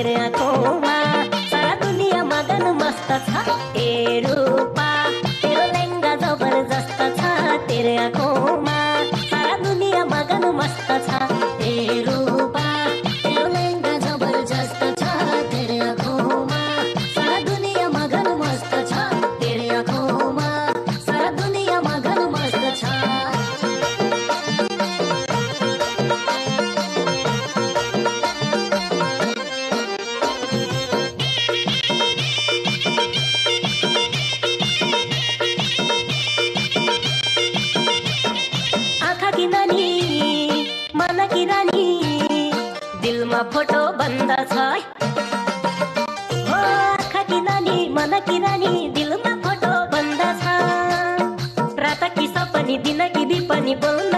तेरो आँखोमा सारा दुनियाँ मगन मस्त छ ए रूपा तेरो लेङ्गा जबरजस्त छ तेरो आँखोमा सारा दुनियाँ मगन मस्त छ ए रूपा तेरो लेङ्गा जबरजस्त छ तेरो आँखोमा सारा दुनियाँ मगन मस्त छ तेरो आँखोमा सारा दुनियाँ मगन मस्त छ। आँखा की नानी मन की रानी दिलमा फोटो बन्द छ हो आँखा की नानी मन की रानी दिलमा फोटो बन्द छ रात कि सपनी दिन कि बिपनी बोल्न